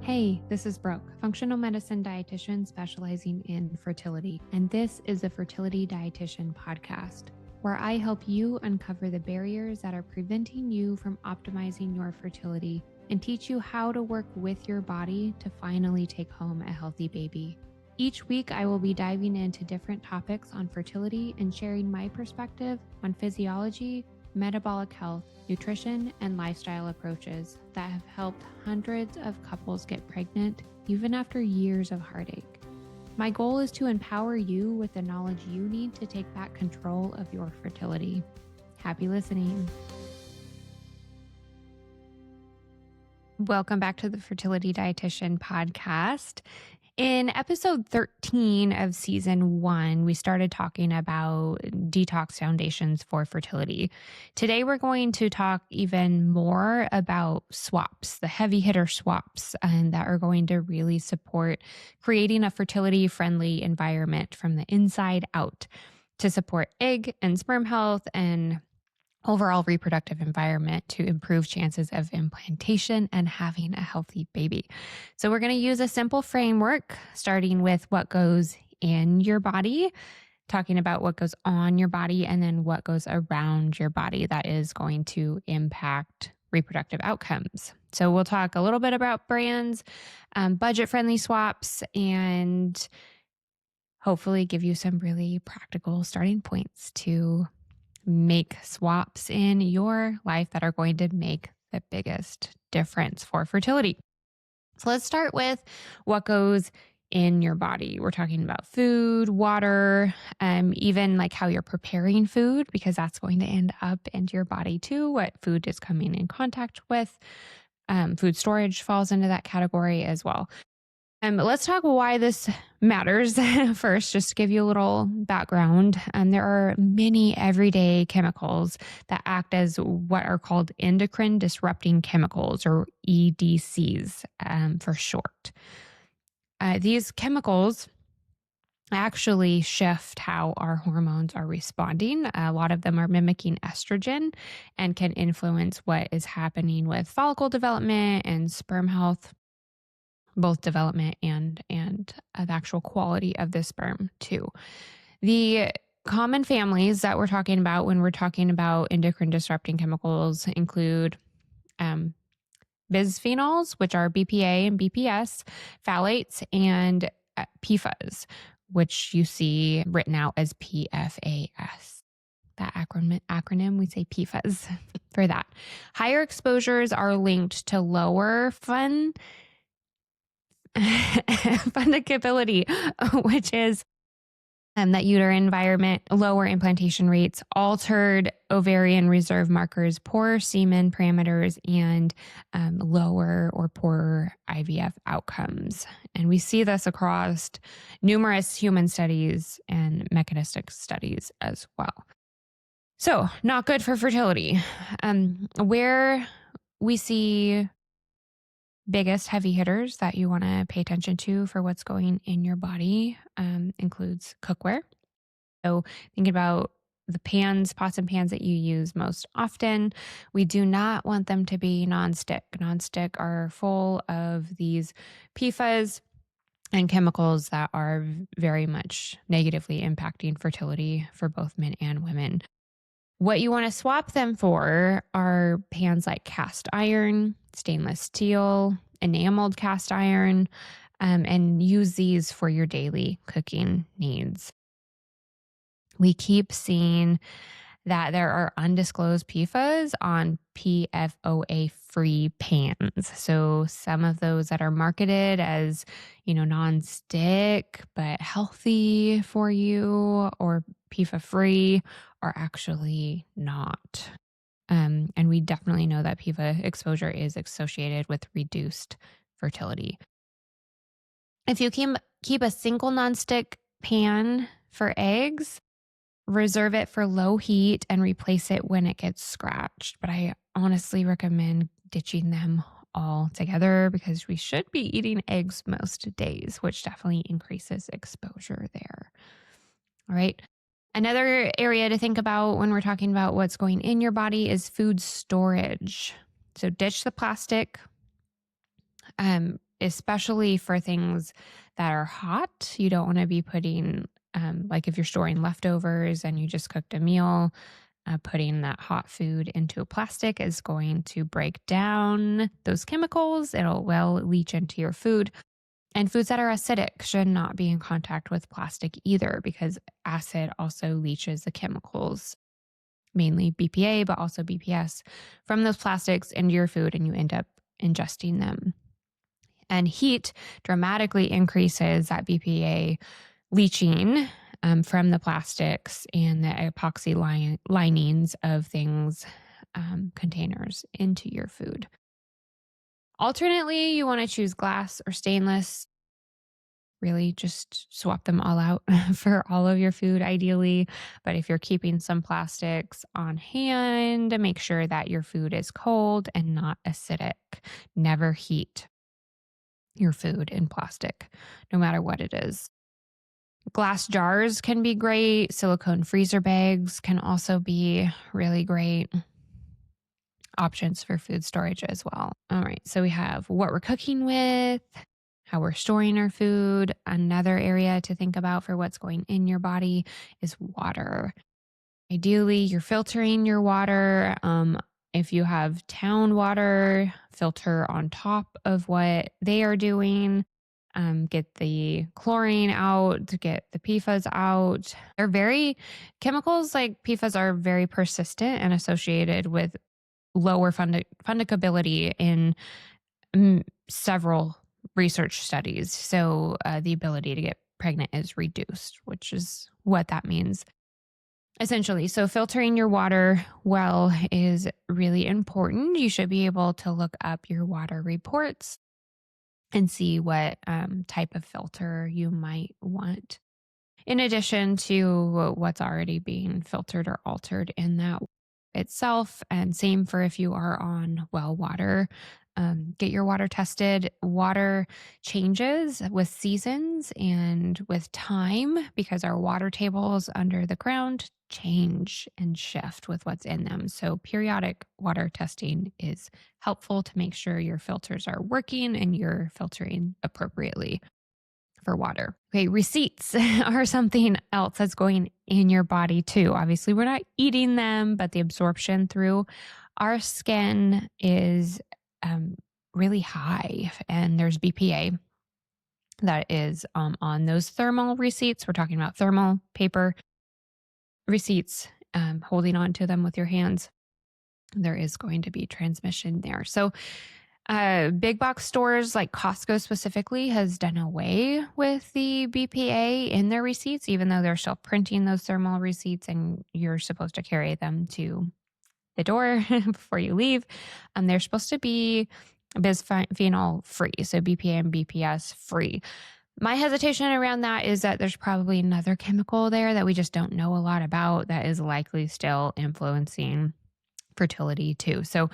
Hey, this is Brooke, functional medicine dietitian specializing in fertility, and this is the Fertility Dietitian podcast, where I help you uncover the barriers that are preventing you from optimizing your fertility and teach you how to work with your body to finally take home a healthy baby. Each week, I will be diving into different topics on fertility and sharing my perspective on physiology, metabolic health, nutrition, and lifestyle approaches that have helped hundreds of couples get pregnant even after years of heartache. My goal is to empower you with the knowledge you need to take back control of your fertility. Happy listening. Welcome back to the Fertility Dietitian podcast. In episode 13 of season 1, we started talking about detox foundations for fertility. Today, we're going to talk even more about swaps, the heavy hitter swaps, and that are going to really support creating a fertility-friendly environment from the inside out to support egg and sperm health and overall reproductive environment to improve chances of implantation and having a healthy baby. So we're going to use a simple framework, starting with what goes in your body, talking about what goes on your body, and then what goes around your body that is going to impact reproductive outcomes. So we'll talk a little bit about brands, budget-friendly swaps, and hopefully give you some really practical starting points to make swaps in your life that are going to make the biggest difference for fertility. So let's start with what goes in your body. We're talking about food, water, even like how you're preparing food, because that's going to end up into your body too, what food is coming in contact with. Food storage falls into that category as well. Let's talk why this matters first, just to give you a little background. There are many everyday chemicals that act as what are called endocrine-disrupting chemicals, or EDCs for short. These chemicals actually shift how our hormones are responding. A lot of them are mimicking estrogen and can influence what is happening with follicle development and sperm health, both development and the actual quality of the sperm too. The common families that we're talking about when we're talking about endocrine disrupting chemicals include bisphenols, which are BPA and BPS, phthalates, and PFAS, which you see written out as PFAS. That acronym, we say PFAS for that. Higher exposures are linked to lower fundicability, which is that uterine environment, lower implantation rates, altered ovarian reserve markers, poor semen parameters, and lower or poorer IVF outcomes. And we see this across numerous human studies and mechanistic studies as well. So, not good for fertility. Where we see biggest heavy hitters that you want to pay attention to for what's going in your body includes cookware. So thinking about the pots and pans that you use most often, we do not want them to be nonstick. Nonstick are full of these PFAS and chemicals that are very much negatively impacting fertility for both men and women. What you want to swap them for are pans like cast iron, stainless steel, enameled cast iron, and use these for your daily cooking needs. We keep seeing that there are undisclosed PFAS on PFOA-free pans. So some of those that are marketed as, non-stick but healthy for you or PFA-free are actually not. And we definitely know that PFA exposure is associated with reduced fertility. If you keep a single nonstick pan for eggs, reserve it for low heat and replace it when it gets scratched. But I honestly recommend ditching them all together because we should be eating eggs most days, which definitely increases exposure there. All right. Another area to think about when we're talking about what's going in your body is food storage. So ditch the plastic. especially for things that are hot. You don't want to be putting, like if you're storing leftovers and you just cooked a meal, putting that hot food into a plastic is going to break down those chemicals. It'll leach into your food. And foods that are acidic should not be in contact with plastic either, because acid also leaches the chemicals, mainly BPA, but also BPS, from those plastics into your food, and you end up ingesting them. And heat dramatically increases that BPA leaching from the plastics and the epoxy linings of things, containers into your food. Alternately, you want to choose glass or stainless. Really just swap them all out for all of your food, ideally. But if you're keeping some plastics on hand, make sure that your food is cold and not acidic. Never heat your food in plastic, no matter what it is. Glass jars can be great. Silicone freezer bags can also be really great options for food storage as well. All right, so we have what we're cooking with, how we're storing our food. Another area to think about for what's going in your body is water. Ideally, you're filtering your water. If you have town water, filter on top of what they are doing. Get the chlorine out, get the PFAS out. Chemicals like PFAS are very persistent and associated with lower fundicability in several research studies. So the ability to get pregnant is reduced, which is what that means essentially. So filtering your water well is really important. You should be able to look up your water reports and see what type of filter you might want, in addition to what's already being filtered or altered in that itself. And same for if you are on well water. Get your water tested. Water changes with seasons and with time because our water tables under the ground change and shift with what's in them. So periodic water testing is helpful to make sure your filters are working and you're filtering appropriately for water. Okay, receipts are something else that's going in your body too. Obviously, we're not eating them, but the absorption through our skin is really high, and there's BPA that is on those thermal receipts. We're talking about thermal paper receipts, holding on to them with your hands. There is going to be transmission there. So big box stores like Costco specifically has done away with the BPA in their receipts, even though they're still printing those thermal receipts and you're supposed to carry them to the door before you leave. They're supposed to be bisphenol free, so BPA and BPS free. My hesitation around that is that there's probably another chemical there that we just don't know a lot about that is likely still influencing fertility too. So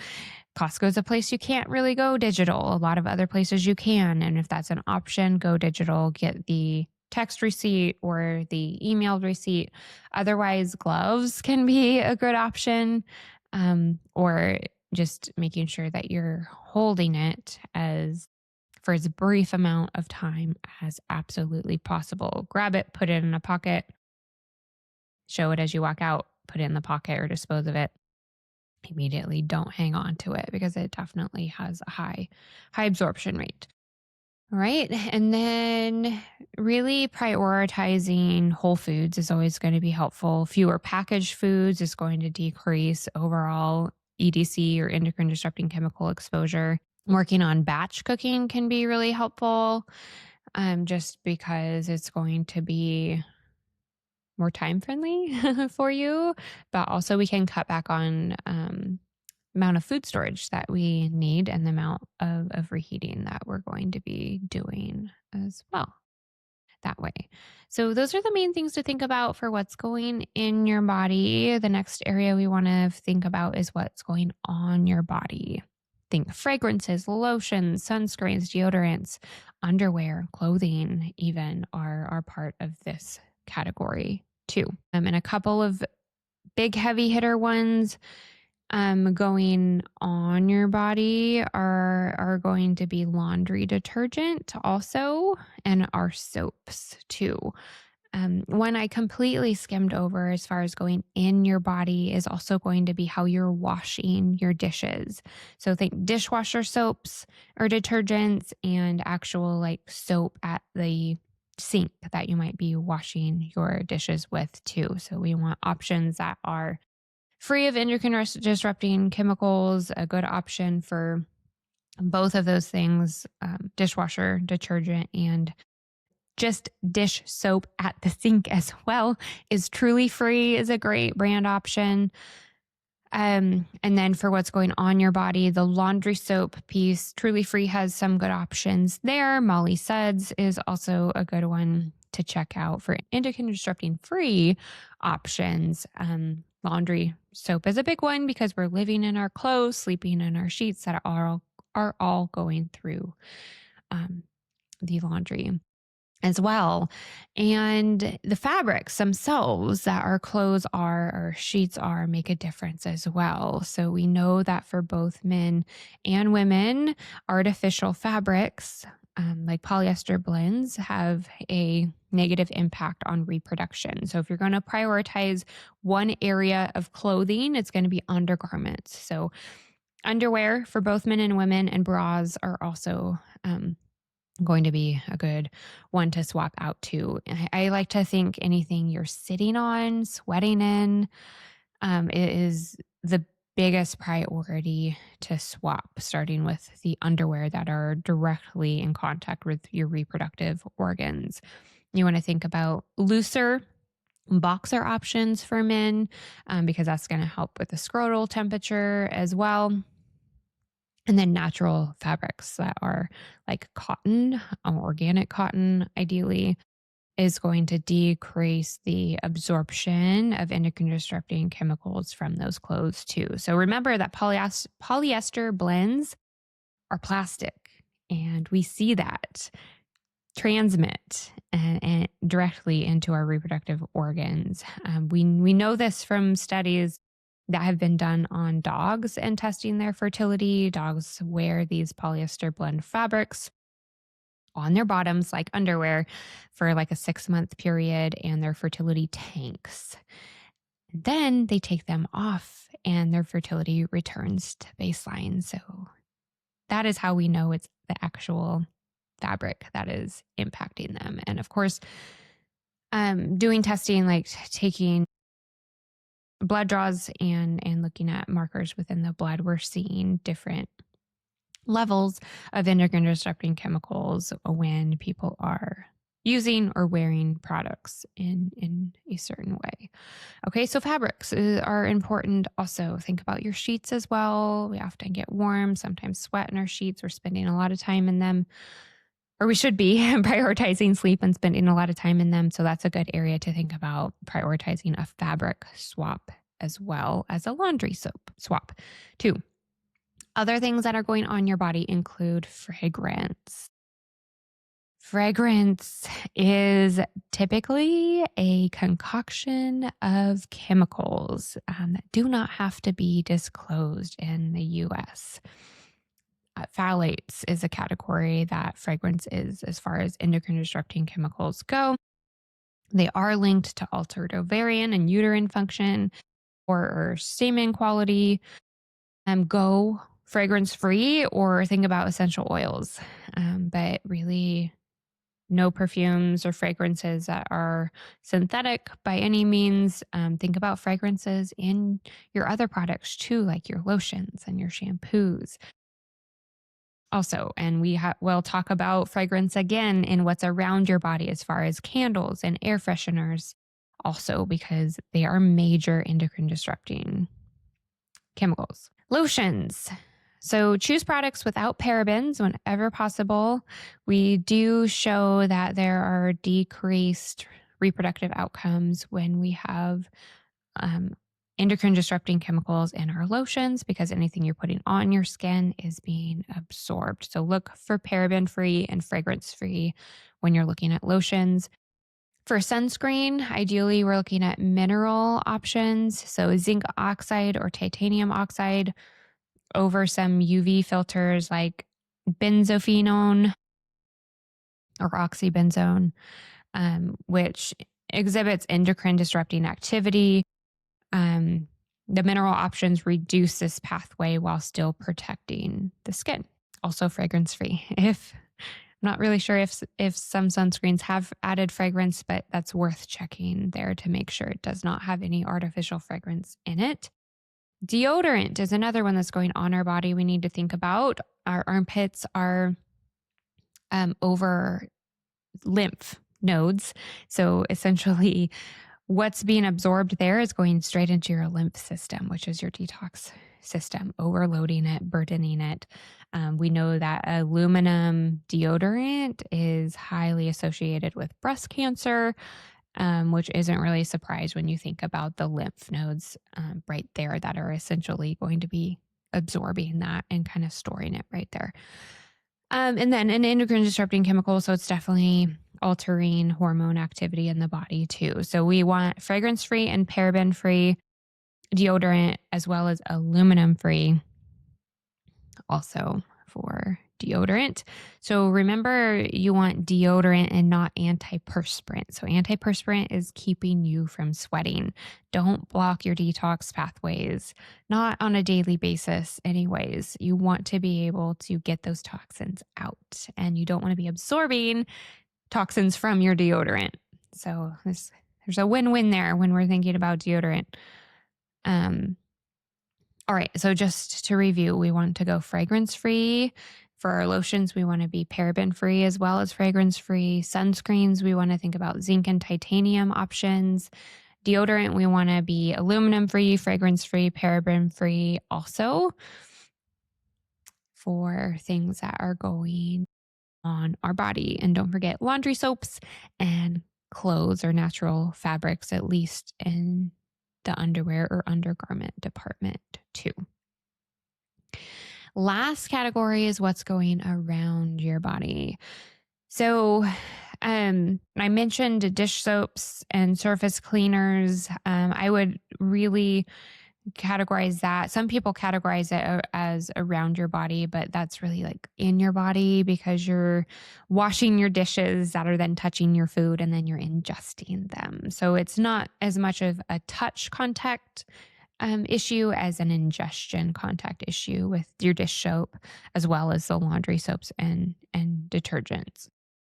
Costco is a place you can't really go digital. A lot of other places you can. And if that's an option, go digital, get the text receipt or the emailed receipt. Otherwise, gloves can be a good option, or just making sure that you're holding it for as brief amount of time as absolutely possible. Grab it, put it in a pocket, show it as you walk out, put it in the pocket or dispose of it. Immediately don't hang on to it because it definitely has a high absorption rate. All right. And then really prioritizing whole foods is always going to be helpful. Fewer packaged foods is going to decrease overall EDC or endocrine disrupting chemical exposure. Working on batch cooking can be really helpful, just because it's going to be more time friendly for you, but also we can cut back on amount of food storage that we need and the amount of reheating that we're going to be doing as well that way. So those are the main things to think about for what's going in your body. The next area we want to think about is what's going on your body. Think fragrances, lotions, sunscreens, deodorants, underwear, clothing even are part of this category too. And a couple of big heavy hitter ones Going on your body are going to be laundry detergent also, and our soaps too. One I completely skimmed over as far as going in your body is also going to be how you're washing your dishes. So think dishwasher soaps or detergents and actual like soap at the sink that you might be washing your dishes with too. So we want options that are free of endocrine disrupting chemicals, a good option for both of those things, dishwasher detergent and just dish soap at the sink as well is Truly Free is a great brand option. And then for what's going on your body, the laundry soap piece, Truly Free has some good options there. Molly Suds is also a good one to check out for endocrine disrupting free options. Laundry soap is a big one because we're living in our clothes, sleeping in our sheets that are all going through the laundry as well. And the fabrics themselves that our clothes are, our sheets are, make a difference as well. So we know that for both men and women, artificial fabrics like polyester blends have a negative impact on reproduction. So if you're going to prioritize one area of clothing, it's going to be undergarments. So underwear for both men and women and bras are also going to be a good one to swap out too. I like to think anything you're sitting on, sweating in, it is the biggest priority to swap, starting with the underwear that are directly in contact with your reproductive organs. You want to think about looser boxer options for men because that's going to help with the scrotal temperature as well. And then natural fabrics that are like cotton, organic cotton, ideally, is going to decrease the absorption of endocrine disrupting chemicals from those clothes too. So remember that polyester blends are plastic, and we see that transmit and directly into our reproductive organs. We know this from studies that have been done on dogs and testing their fertility. Dogs wear these polyester blend fabrics on their bottoms like underwear for like a 6-month period, and their fertility tanks. Then they take them off and their fertility returns to baseline. So that is how we know it's the actual fabric that is impacting them. And of course, doing testing like taking blood draws and looking at markers within the blood, we're seeing different levels of endocrine disrupting chemicals when people are using or wearing products in a certain way. Okay, so fabrics are important also. Think about your sheets as well. We often get warm, sometimes sweat in our sheets. We're spending a lot of time in them, or we should be prioritizing sleep and spending a lot of time in them. So that's a good area to think about prioritizing a fabric swap as well as a laundry soap swap too. Other things that are going on your body include fragrance. Fragrance is typically a concoction of chemicals that do not have to be disclosed in the US. Phthalates is a category that fragrance is as far as endocrine disrupting chemicals go. They are linked to altered ovarian and uterine function or semen quality. Go fragrance free or think about essential oils, but really no perfumes or fragrances that are synthetic by any means. Think about fragrances in your other products too, like your lotions and your shampoos. Also, and we'll talk about fragrance again in what's around your body as far as candles and air fresheners also, because they are major endocrine disrupting chemicals. Lotions. So choose products without parabens whenever possible. We do show that there are decreased reproductive outcomes when we have endocrine disrupting chemicals in our lotions, because anything you're putting on your skin is being absorbed. So look for paraben free and fragrance free when you're looking at lotions. For sunscreen, ideally we're looking at mineral options, so zinc oxide or titanium oxide over some UV filters like benzophenone or oxybenzone, which exhibits endocrine disrupting activity. The mineral options reduce this pathway while still protecting the skin. Also fragrance free. If I'm not really sure if some sunscreens have added fragrance, but that's worth checking there to make sure it does not have any artificial fragrance in it. Deodorant is another one that's going on our body we need to think about. Our armpits are over lymph nodes. So essentially, what's being absorbed there is going straight into your lymph system, which is your detox system, overloading it, burdening it. We know that aluminum deodorant is highly associated with breast cancer, which isn't really a surprise when you think about the lymph nodes right there that are essentially going to be absorbing that and kind of storing it right there. And then an endocrine disrupting chemical. So it's definitely altering hormone activity in the body too. So we want fragrance free and paraben free deodorant, as well as aluminum free also for deodorant. So remember, you want deodorant and not antiperspirant. So antiperspirant is keeping you from sweating. Don't block your detox pathways, not on a daily basis anyways. You want to be able to get those toxins out, and you don't want to be absorbing toxins from your deodorant. So there's a win-win there when we're thinking about deodorant. All right, so just to review, we want to go fragrance-free. For our lotions, we want to be paraben-free as well as fragrance-free. Sunscreens, we want to think about zinc and titanium options. Deodorant, we want to be aluminum-free, fragrance-free, paraben-free also for things that are going on our body. And don't forget laundry soaps and clothes or natural fabrics, at least in the underwear or undergarment department too. Last category is what's going around your body. So I mentioned dish soaps and surface cleaners. I would really categorize that. Some people categorize it as around your body, but that's really like in your body because you're washing your dishes that are then touching your food and then you're ingesting them. So it's not as much of a touch contact issue as an ingestion contact issue with your dish soap, as well as the laundry soaps and detergents.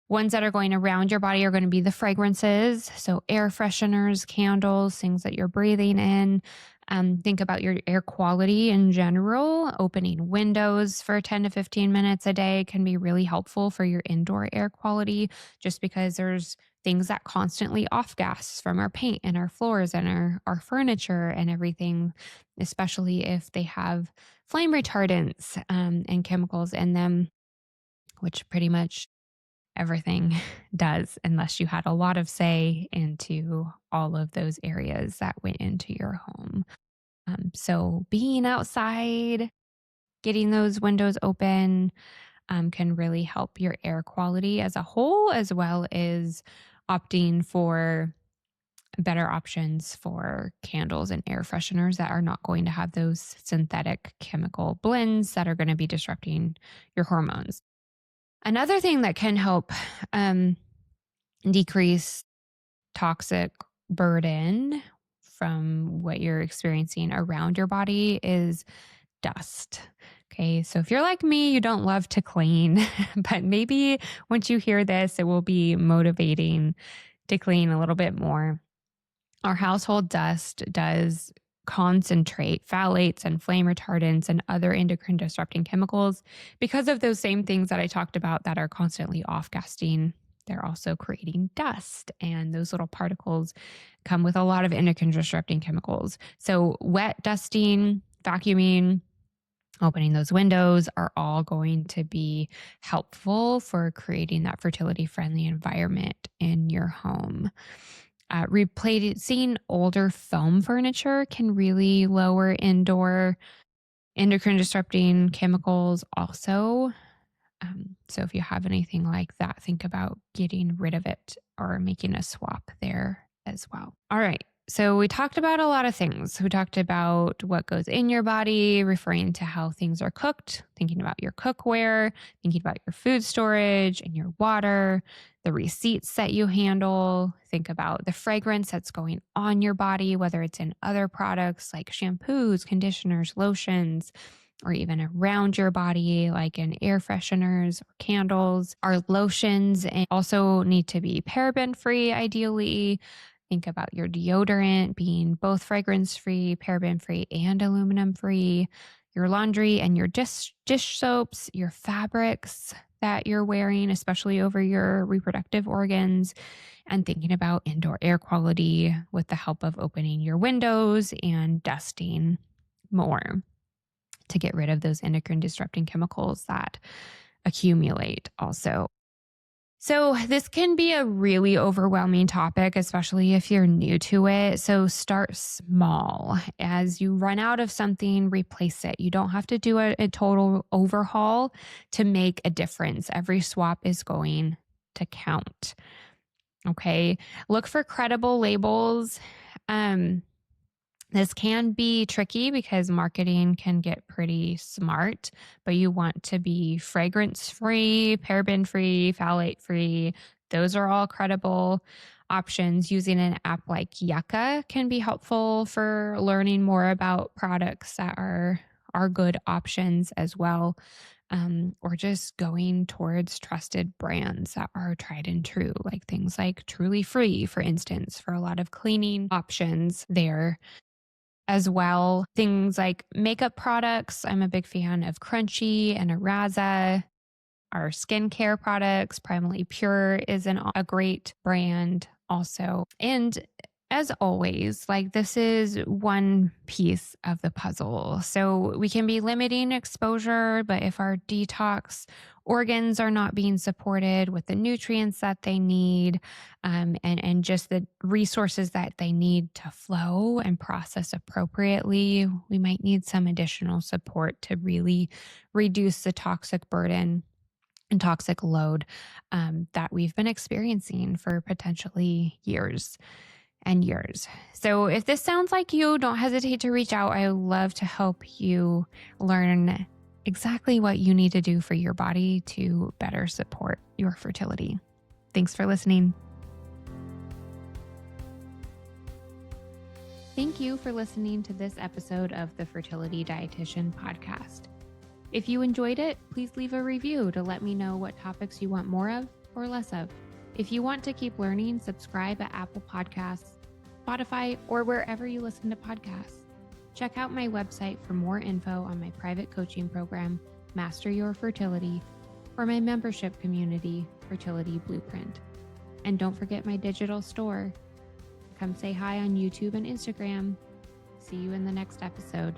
Ones that are going around your body are going to be the fragrances. So air fresheners, candles, things that you're breathing in. Think about your air quality in general. Opening windows for 10 to 15 minutes a day can be really helpful for your indoor air quality, just because there's things that constantly off gas from our paint and our floors and our furniture and everything, especially if they have flame retardants and chemicals in them, which pretty much everything does, unless you had a lot of say into all of those areas that went into your home. So being outside, getting those windows open can really help your air quality as a whole, as well as opting for better options for candles and air fresheners that are not going to have those synthetic chemical blends that are going to be disrupting your hormones. Another thing that can help decrease toxic burden from what you're experiencing around your body is dust. Okay, so if you're like me, you don't love to clean, but maybe once you hear this, it will be motivating to clean a little bit more. Our household dust does concentrate phthalates and flame retardants and other endocrine disrupting chemicals because of those same things that I talked about that are constantly off-gassing. They're also creating dust, and those little particles come with a lot of endocrine disrupting chemicals. So wet dusting, vacuuming, opening those windows are all going to be helpful for creating that fertility-friendly environment in your home. Replacing older foam furniture can really lower indoor endocrine disrupting chemicals also. So if you have anything like that, think about getting rid of it or making a swap there as well. All right. So we talked about a lot of things. We talked about what goes in your body, referring to how things are cooked, thinking about your cookware, thinking about your food storage and your water, the receipts that you handle. Think about the fragrance that's going on your body, whether it's in other products like shampoos, conditioners, lotions, or even around your body, like in air fresheners or candles. Our lotions also need to be paraben free, ideally. Think about your deodorant being both fragrance free, paraben free, and aluminum free. Your laundry and your dish soaps, your fabrics that you're wearing, especially over your reproductive organs, and thinking about indoor air quality with the help of opening your windows and dusting more to get rid of those endocrine disrupting chemicals that accumulate also. So this can be a really overwhelming topic, especially if you're new to it. So start small. As you run out of something, replace it. You don't have to do a total overhaul to make a difference. Every swap is going to count. Okay. Look for credible labels. This can be tricky because marketing can get pretty smart, but you want to be fragrance free, paraben free, phthalate free. Those are all credible options. Using an app like Yucca can be helpful for learning more about products that are good options as well. Or just going towards trusted brands that are tried and true, like things like Truly Free, for instance, for a lot of cleaning options there as well. Things like makeup products. I'm a big fan of Crunchy and Araza. Our skincare products, Primally Pure is a great brand also. And as always, like this is one piece of the puzzle. So we can be limiting exposure, but if our detox organs are not being supported with the nutrients that they need, and just the resources that they need to flow and process appropriately, we might need some additional support to really reduce the toxic burden and toxic load that we've been experiencing for potentially years and years. So if this sounds like you, don't hesitate to reach out. I would love to help you learn exactly what you need to do for your body to better support your fertility. Thanks for listening. Thank you for listening to this episode of the Fertility Dietitian podcast. If you enjoyed it, please leave a review to let me know what topics you want more of or less of. If you want to keep learning, subscribe at Apple Podcasts, Spotify, or wherever you listen to podcasts. Check out my website for more info on my private coaching program, Master Your Fertility, or my membership community, Fertility Blueprint. And don't forget my digital store. Come say hi on YouTube and Instagram. See you in the next episode.